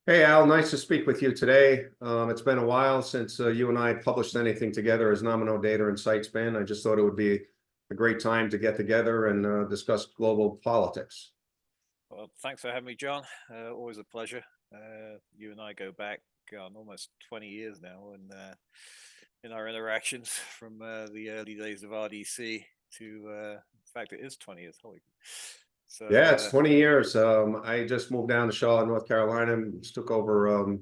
Hey Al, nice to speak with you today. It's been a while since you and I published anything together as Nomino Data and SightSpan. I just thought it would be a great time to get together and discuss global politics. Well, thanks for having me, John. Always a pleasure. You and I go back almost 20 years now, and in our interactions from the early days of RDC to, in fact, it is 20 years. Holy. So, Yeah, it's 20 years. I just moved down to Charlotte, North Carolina, and took over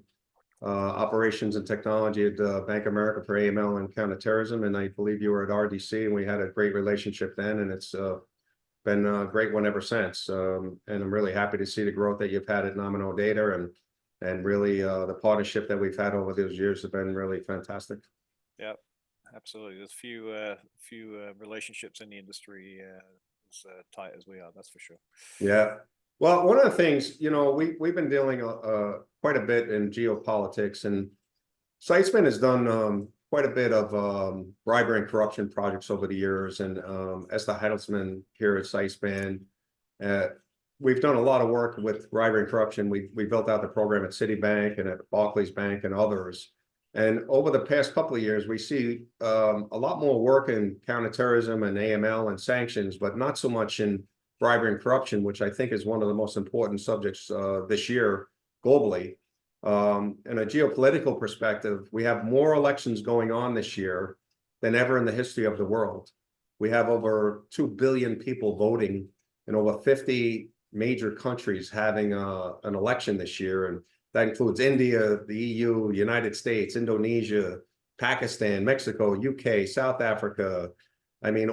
operations and technology at Bank of America for AML and counterterrorism. And I believe you were at RDC, and we had a great relationship then, and it's been a great one ever since. And I'm really happy to see the growth that you've had at Nomino Data and really the partnership that we've had over those years have been really fantastic. yeah, absolutely. There's few relationships in the industry as tight as we are. That's for sure. Yeah. Well, one of the things, we've been dealing quite a bit in geopolitics, and Seitzman has done quite a bit of bribery and corruption projects over the years. And as the Heidelsman here at Seitzman, uh, we've done a lot of work with bribery and corruption. We built out the program at Citibank and at Barclays Bank and others. And over the past couple of years, we see a lot more work in counterterrorism and AML and sanctions, but not so much in bribery and corruption, which I think is one of the most important subjects this year globally. In a geopolitical perspective, we have more elections going on this year than ever in the history of the world. We have over 2 billion people voting in over 50 major countries having an election this year. And that includes India, the EU, United States, Indonesia, Pakistan, Mexico, UK, South Africa. I mean,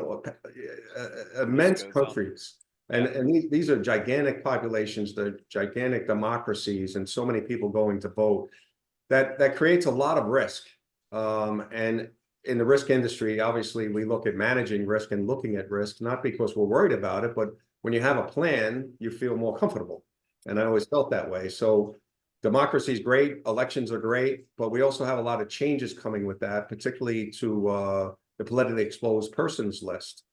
immense countries. And these are gigantic populations, they're gigantic democracies, and so many people going to vote. That creates a lot of risk. And in the risk industry, obviously, we look at managing risk and looking at risk, not because we're worried about it, but when you have a plan, you feel more comfortable. And I always felt that way. So democracy is great, elections are great, but we also have a lot of changes coming with that, particularly to the politically exposed persons list.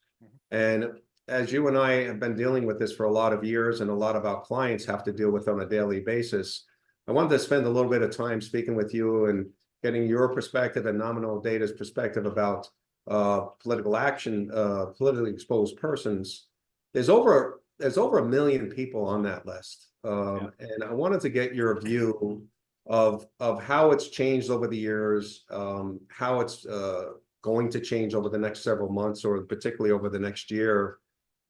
And as you and I have been dealing with this for a lot of years, and a lot of our clients have to deal with on a daily basis, I wanted to spend a little bit of time speaking with you and getting your perspective and Nominal Data's perspective about political action, politically exposed persons. There's over 1 million people on that list, and I wanted to get your view of how it's changed over the years, how it's going to change over the next several months, or particularly over the next year.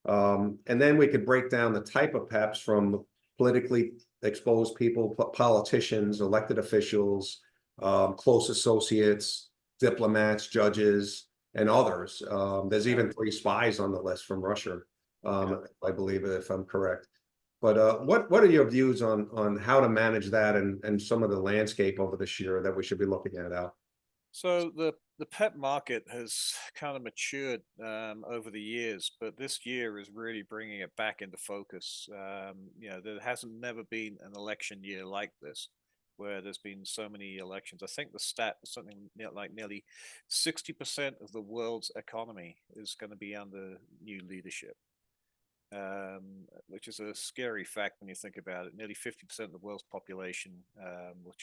And then we could break down the type of PEPs from politically exposed people, politicians, elected officials, close associates, diplomats, judges, and others. There's even 3 spies on the list from Russia, I believe, if I'm correct. But what are your views on how to manage that and some of the landscape over this year that we should be looking at, Al? So the pet market has kind of matured over the years, but this year is really bringing it back into focus. There hasn't never been an election year like this, where there's been so many elections. I think the stat is something like nearly 60% of the world's economy is going to be under new leadership. Which is a scary fact when you think about it. Nearly 50% of the world's population will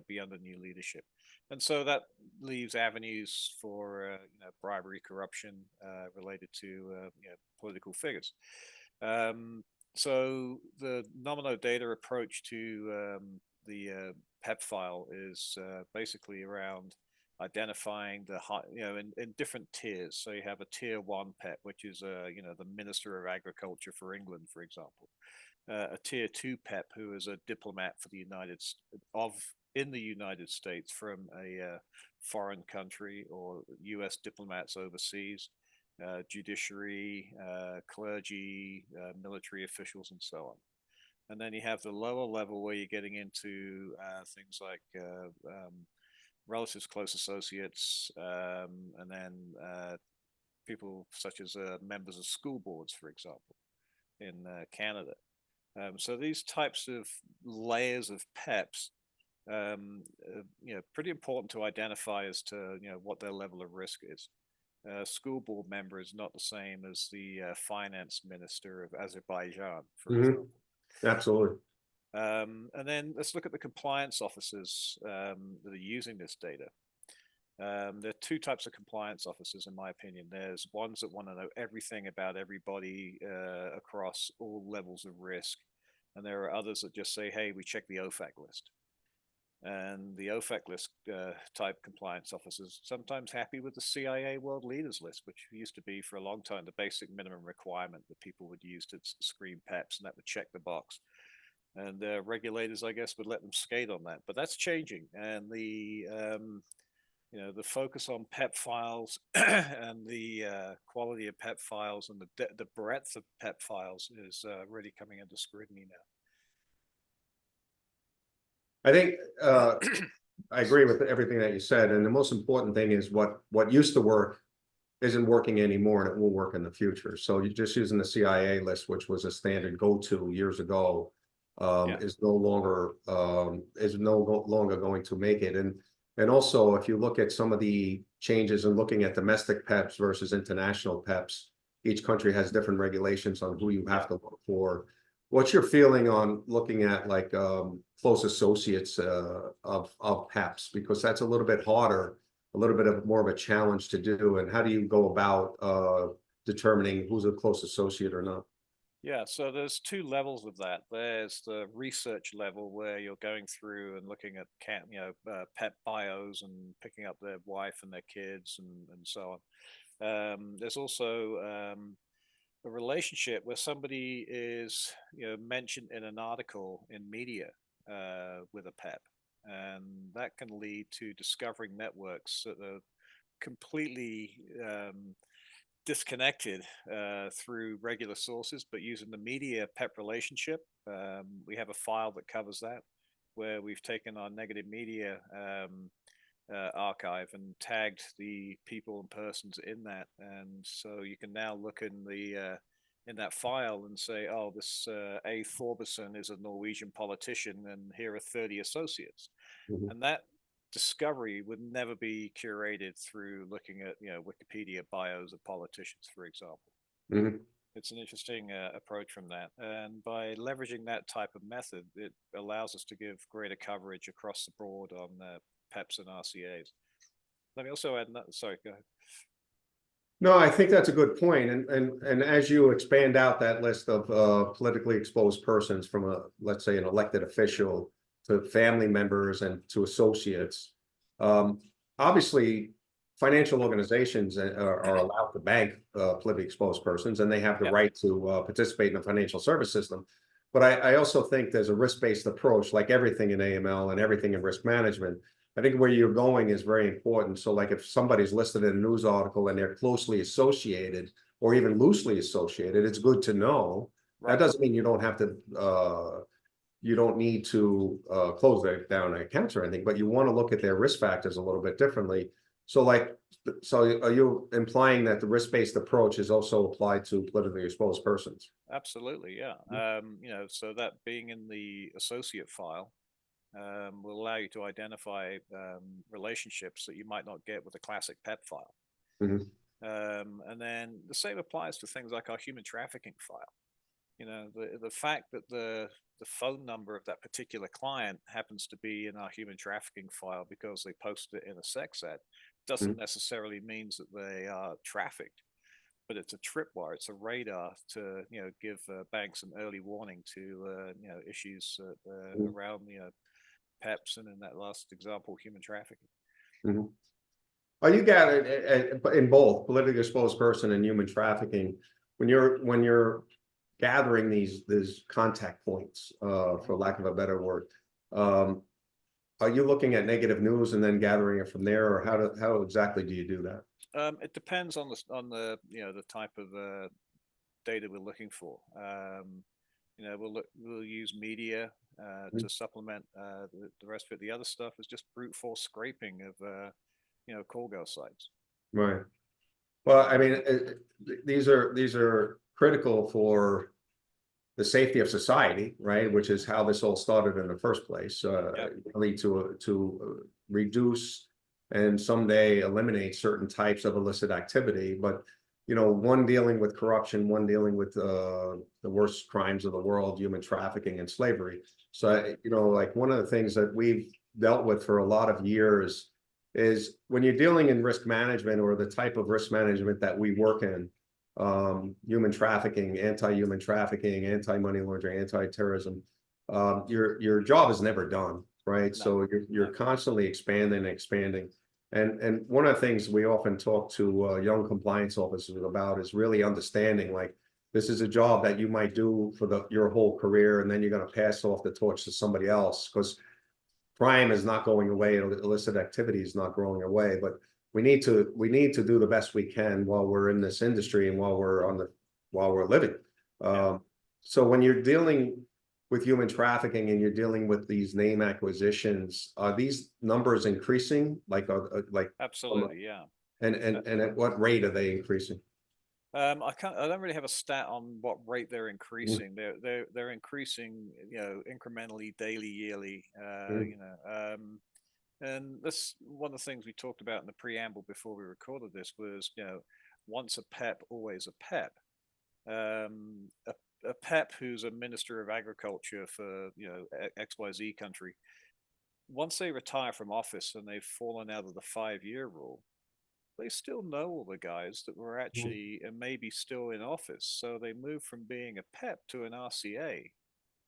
be under new leadership. And so that leaves avenues for bribery, corruption related to political figures. So the Nomino Data approach to the PEP file is basically around identifying the high, in different tiers. So you have a tier 1 PEP, which is the Minister of Agriculture for England, for example. A tier 2 PEP, who is a diplomat for the in the United States from a foreign country, or U.S. diplomats overseas, judiciary, clergy, military officials, and so on. And then you have the lower level where you're getting into things like relatives, close associates, and then people such as members of school boards, for example, in Canada. So these types of layers of PEPs, pretty important to identify as to what their level of risk is. School board member is not the same as the finance minister of Azerbaijan, for example. Absolutely. And then let's look at the compliance officers that are using this data. There are two types of compliance officers, in my opinion. There's ones that want to know everything about everybody across all levels of risk. And there are others that just say, hey, we check the OFAC list. And the OFAC list type compliance officers sometimes happy with the CIA World Leaders list, which used to be for a long time the basic minimum requirement that people would use to screen PEPs, and that would check the box. And regulators, I guess, would let them skate on that. But that's changing, and the the focus on PEP files and the quality of PEP files and the breadth of PEP files is really coming into scrutiny now. I think I agree with everything that you said, and the most important thing is what used to work isn't working anymore, and it will work in the future. So you're just using the CIA list, which was a standard go-to years ago, is no longer going to make it. And also, if you look at some of the changes and looking at domestic PEPs versus international PEPs, each country has different regulations on who you have to look for. What's your feeling on looking at like close associates of PEPs? Because that's a little bit harder, a little bit of more of a challenge to do. And how do you go about determining who's a close associate or not? Yeah, so there's two levels of that. There's the research level where you're going through and looking at PEP bios and picking up their wife and their kids and so on. There's also a relationship where somebody is mentioned in an article in media with a PEP, and that can lead to discovering networks that are completely disconnected through regular sources, but using the media PEP relationship. We have a file that covers that, where we've taken our negative media archive and tagged the people and persons in that, and so you can now look in that file and say, oh, this A. Thorbjørnsen is a Norwegian politician, and here are 30 associates. Mm-hmm. And that discovery would never be curated through looking at Wikipedia bios of politicians, for example. Mm-hmm. It's an interesting approach from that, and by leveraging that type of method, it allows us to give greater coverage across the board on PEPs and RCAs. Let me also add, sorry, go ahead. No, I think that's a good point. And as you expand out that list of politically exposed persons from let's say an elected official to family members and to associates, obviously financial organizations are allowed to bank politically exposed persons, and they have the right to participate in the financial service system. But I also think there's a risk-based approach, like everything in AML and everything in risk management. I think where you're going is very important. So like if somebody's listed in a news article and they're closely associated or even loosely associated, it's good to know. Right. That doesn't mean you don't have to, you don't need to close down accounts or anything, but you want to look at their risk factors a little bit differently. So are you implying that the risk-based approach is also applied to politically exposed persons? Absolutely, yeah. So that being in the associate file, will allow you to identify relationships that you might not get with a classic PEP file. Mm-hmm. And then the same applies to things like our human trafficking file. The fact that the phone number of that particular client happens to be in our human trafficking file because they posted it in a sex ad doesn't necessarily means that they are trafficked, but it's a tripwire, it's a radar to give banks an early warning to issues around PEPs, and in that last example, human trafficking. Mm-hmm. Are you gathered in both politically exposed person and human trafficking, when you're gathering these contact points, for lack of a better word, are you looking at negative news and then gathering it from there, or how exactly do you do that? It depends on the type of data we're looking for. We'll use media to supplement the rest of it. The other stuff is just brute force scraping of call girl sites. Right. Well, I mean, these are critical for the safety of society, right? Which is how this all started in the first place. Lead to reduce and someday eliminate certain types of illicit activity. But one dealing with corruption, one dealing with the worst crimes of the world, human trafficking and slavery. So, like one of the things that we've dealt with for a lot of years is when you're dealing in risk management or the type of risk management that we work in, human trafficking, anti-human trafficking, anti-money laundering, anti-terrorism, your job is never done, right? No, So you're constantly expanding and expanding. And one of the things we often talk to young compliance officers about is really understanding, like, this is a job that you might do for your whole career, and then you're going to pass off the torch to somebody else, because crime is not going away, illicit activity is not going away. But we need to do the best we can while we're in this industry and while we're living. So when you're dealing with human trafficking and you're dealing with these name acquisitions, are these numbers increasing? Like absolutely, yeah. And at what rate are they increasing? I don't really have a stat on what rate they're Mm, increasing. They're increasing, incrementally, daily, yearly. mm, And that's one of the things we talked about in the preamble before we recorded this was, once a PEP, always a PEP. A PEP who's a minister of agriculture for XYZ country, once they retire from office and they've fallen out of the 5-year rule, they still know all the guys that were mm, actually and maybe still in office. So they move from being a PEP to an RCA,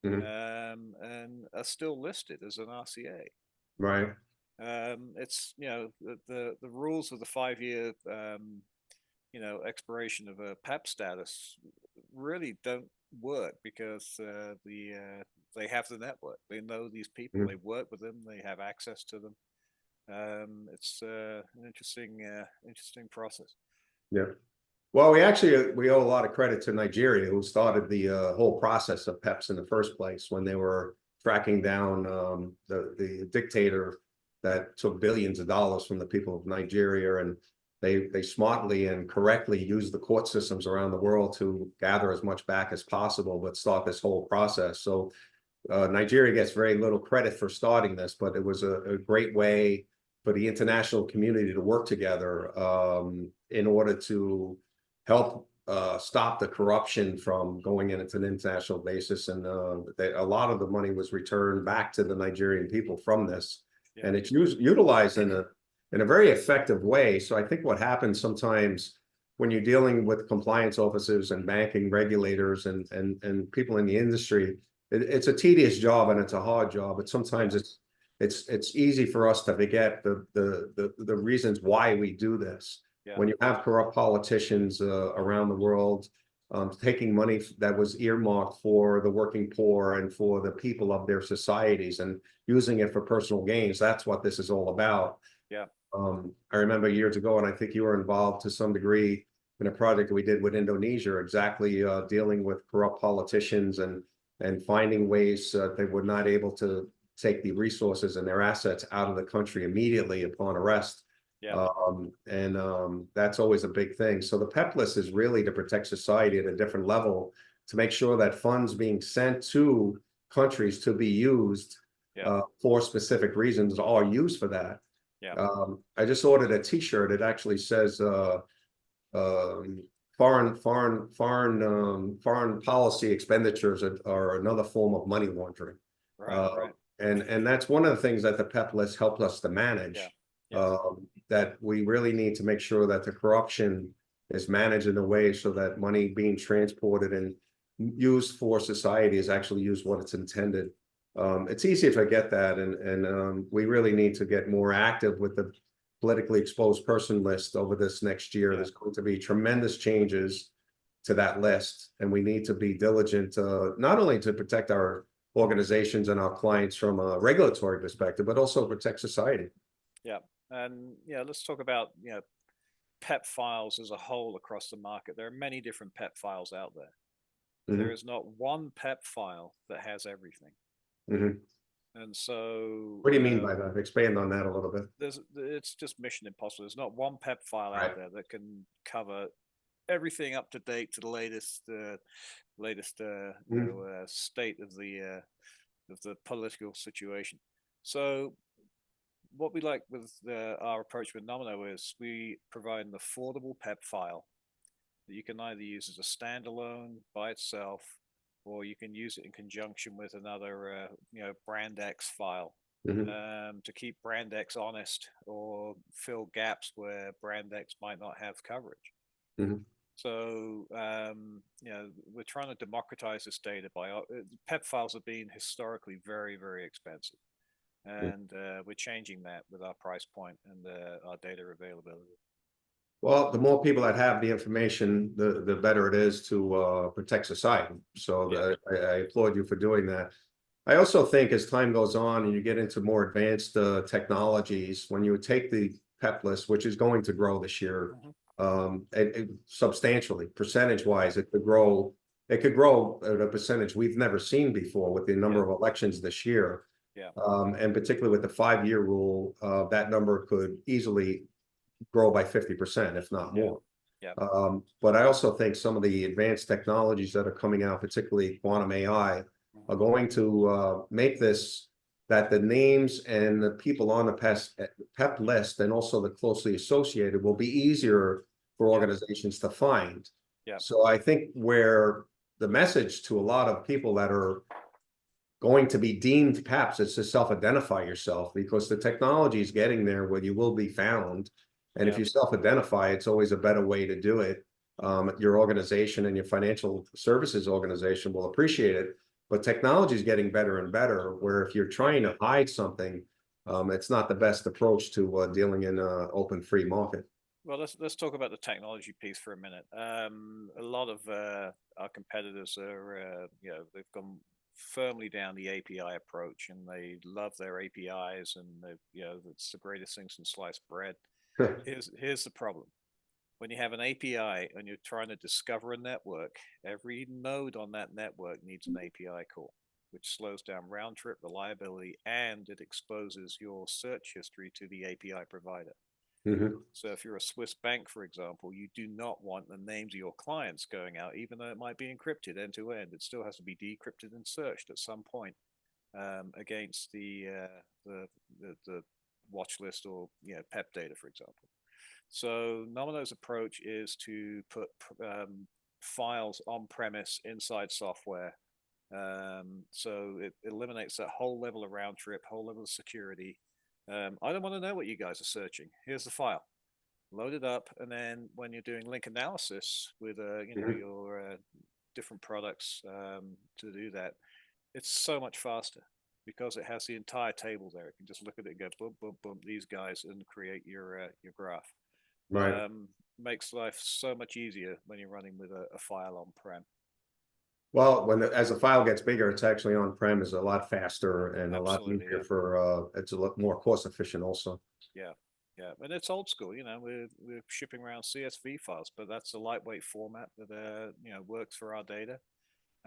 mm. and are still listed as an RCA. Right. It's the rules of the 5-year expiration of a PEP status really don't work because they have the network. They know these people. Mm, They work with them. They have access to them. It's an interesting process. yeah. Well, we owe a lot of credit to Nigeria, who started the whole process of PEPs in the first place when they were tracking down the dictator that took billions of dollars from the people of Nigeria, and they smartly and correctly used the court systems around the world to gather as much back as possible, but start this whole process. So Nigeria gets very little credit for starting this, but it was a great way for the international community to work together in order to help stop the corruption from going into an international basis. And a lot of the money was returned back to the Nigerian people from this. Yeah. And it's utilized in a very effective way. So I think what happens sometimes when you're dealing with compliance officers and banking regulators and people in the industry, it's a tedious job and it's a hard job, but sometimes it's easy for us to forget the reasons why we do this. Yeah. When you have corrupt politicians around the world taking money that was earmarked for the working poor and for the people of their societies and using it for personal gains, that's what this is all about. Yeah. I remember years ago, and I think you were involved to some degree in a project we did with Indonesia, exactly dealing with corrupt politicians and finding ways they were not able to take the resources and their assets out of the country immediately upon arrest. Yeah. That's always a big thing. So the PEP list is really to protect society at a different level, to make sure that funds being sent to countries to be used for specific reasons are used for that. Yeah. I just ordered a T-shirt. It actually says foreign policy expenditures are another form of money laundering. Right. And that's one of the things that the PEP list helped us to manage. Yeah. Yeah. That we really need to make sure that the corruption is managed in a way so that money being transported and used for society is actually used what it's intended. It's easy to forget that, and we really need to get more active with the politically exposed person list over this next year. There's going to be tremendous changes to that list, and we need to be diligent, not only to protect our organizations and our clients from a regulatory perspective, but also protect society. Yeah. And let's talk about PEP files as a whole across the market. There are many different PEP files out there. Mm-hmm. There is not one PEP file that has everything. Mm-hmm. And so, what do you mean by that? Expand on that a little bit. It's just mission impossible. There's not one PEP file Right. out there that can cover everything up to date to the latest state of the political situation. So what we like with our approach with Nomino is we provide an affordable PEP file that you can either use as a standalone by itself, or you can use it in conjunction with another, brand X file, Mhm. to keep brand X honest or fill gaps where brand X might not have coverage. Mhm. So, we're trying to democratize this data by PEP files have been historically very, very expensive. And we're changing that with our price point and our data availability. Well, the more people that have the information, the better it is to protect society. So Yeah. I applaud you for doing that. I also think as time goes on and you get into more advanced technologies, when you take the PEP list, which is going to grow this year, Hmm. substantially, percentage-wise, it could grow. It could grow at a percentage we've never seen before with the number Yeah. of elections this year. Yeah. And particularly with the 5-year rule, that number could easily grow by 50%, if not Yeah. more. Yeah. But I also think some of the advanced technologies that are coming out, particularly quantum AI, are Hmm. going to make this that the names and the people on the PEP list and also the closely associated will be easier for Yeah. organizations to find. Yeah. So I think where the message to a lot of people that are going to be deemed PEPs is to self-identify yourself, because the technology is getting there where you will be found. And if Yeah. you self-identify, it's always a better way to do it. Your organization and your financial services organization will appreciate it. But technology is getting better and better, where if you're trying to hide something, it's not the best approach to dealing in an open free market. Well, let's talk about the technology piece for a minute. A lot of our competitors are, they've gone firmly down the API approach, and they love their APIs, and it's the greatest thing since sliced bread. Here's the problem. When you have an API and you're trying to discover a network, every node on that network needs an API call, which slows down round trip reliability, and it exposes your search history to the API provider. Mhm. So if you're a Swiss bank, for example, you do not want the names of your clients going out, even though it might be encrypted end to end. It still has to be decrypted and searched at some point, against the watch list or PEP data, for example. So Nomino's approach is to put files on premise inside software. So it eliminates that whole level of round trip, whole level of security. I don't want to know what you guys are searching. Here's the file. Load it up, and then when you're doing link analysis with Mhm. your different products, to do that, it's so much faster because it has the entire table there. You can just look at it and go boom, boom, boom, these guys, and create your graph. Right. Makes life so much easier when you're running with a file on prem. Well, as the file gets bigger, it's actually on-prem is a lot faster and a lot Absolutely, easier yeah. for, it's a lot more cost efficient also. Yeah, yeah, and it's old school. We're shipping around CSV files, but that's a lightweight format that works for our data,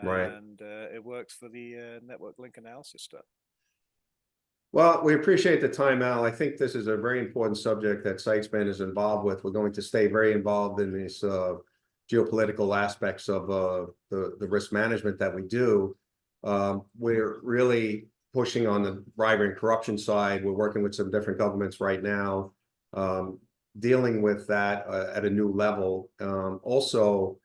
Right. and it works for the network link analysis stuff. Well, we appreciate the time, Al. I think this is a very important subject that SightSpan is involved with. We're going to stay very involved in these geopolitical aspects of the risk management that we do. We're really pushing on the bribery and corruption side. We're working with some different governments right now, dealing with that at a new level. Also,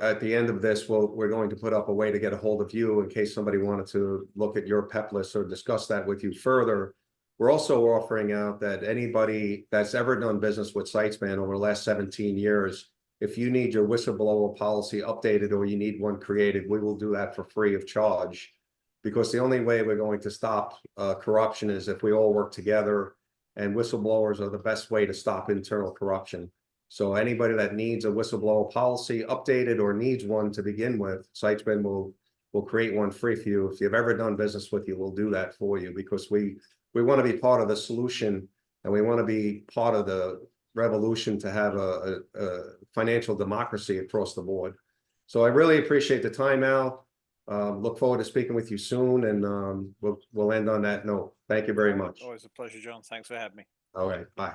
at the end of this, we're going to put up a way to get a hold of you in case somebody wanted to look at your PEP list or discuss that with you further. We're also offering out that anybody that's ever done business with SightSpan over the last 17 years, if you need your whistleblower policy updated or you need one created, we will do that for free of charge. Because the only way we're going to stop corruption is if we all work together, and whistleblowers are the best way to stop internal corruption. So anybody that needs a whistleblower policy updated or needs one to begin with, SightSpan will create one free for you. If you've ever done business with you, we'll do that for you, because we want to be part of the solution, and we want to be part of the revolution to have a financial democracy across the board. So I really appreciate the time, Al. Look forward to speaking with you soon, and we'll end on that note. Thank you very much. Always a pleasure, John. Thanks for having me. All right, bye.